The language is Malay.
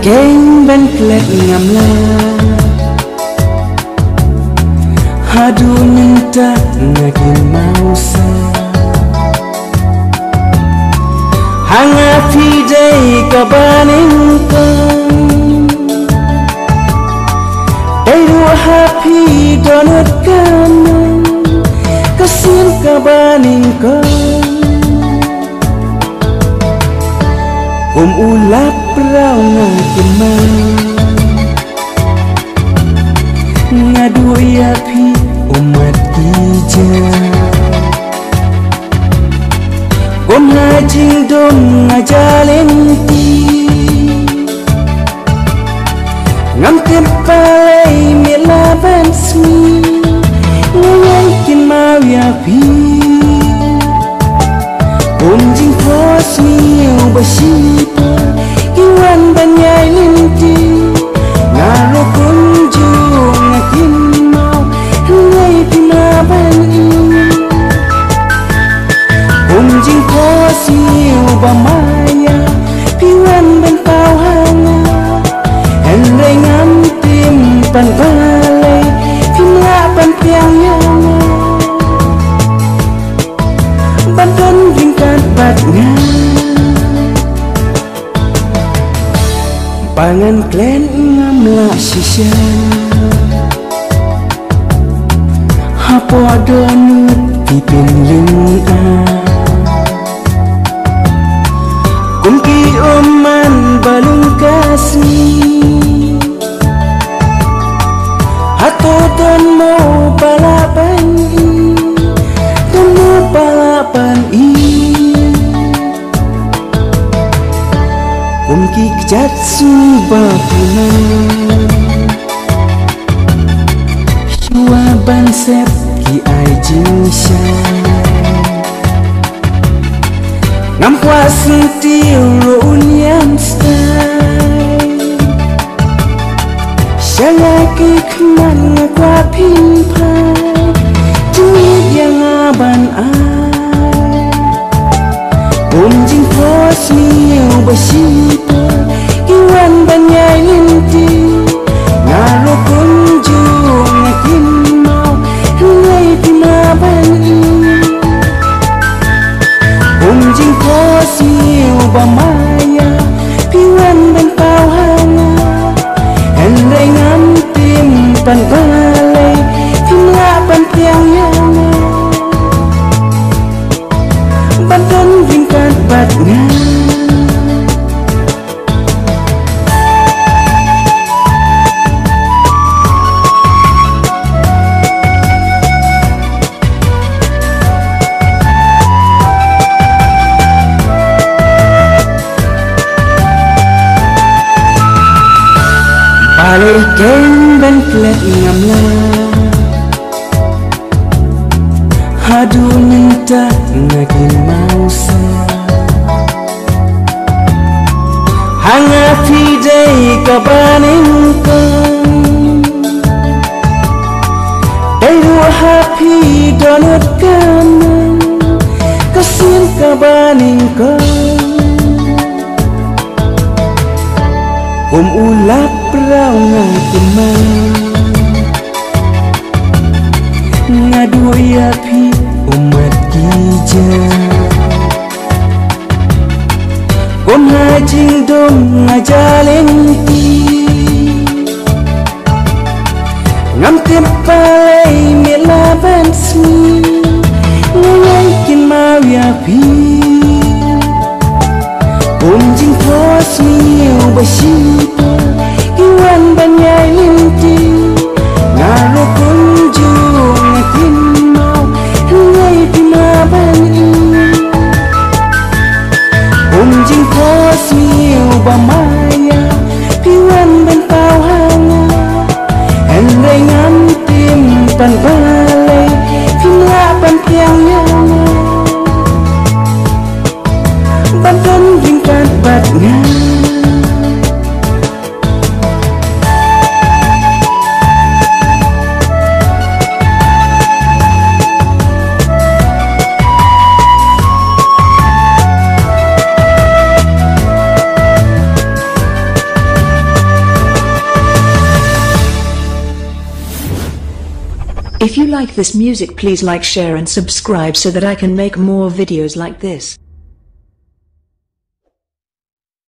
keng ben klet ngam la hadu ninta ngagin mausa hanga fidei kabaning kang dairu happy donut kanan kasin kabaning kang ulap rau ngakeman ngadu yapi umat gija ngajing dom ngajalin ti ngam tempalai milaban smi ngaykin mau yapi jing pos miu basipa iwan banyai linti ngaro kunjung ngakin mau ngai pinaban jing pos miu bamaya piwan bentau hanga henrei ngam tim pan balai pimla pan tiang yang banton ringkat batnya pangan klen ngamla sisya hapo donut pipin linga kumki oman balung kasmi hato don mo balapan palapan kumki kejatsu bapunan shua bansep ki ai jinsha ngam kwa sentiu unian style syalaki keman kwa pimpai duit yang aban jing pos miu basipa iwan banyai linti ngaro kunjung ngakin mau ngai pinaban jing pos miu bamaya piwan bentau hanga henrei ngam tim pan balai pimla pan tiang yang banton ringkat batnya balik keng ben klet ngamla hadu minta ngagin mausa hanga fidei kabaning kang dairu happy donut kanan kasin kabaning kang ulap rau ngakeman ngadu yapi umat gija ngajing dom ngajalin ti ngam tempalai milaban smi ngaykin mau yapi jing pos miu basipa iwan banyai linti ngaro kunjung ngakin mau ngai pinaban jing pos miu bamaya piwan bentau hanga henrei ngam tim pan balai pimla pan tiang yang banton ringkat batnya If you like this music, please like, share and subscribe so that I can make more videos like this.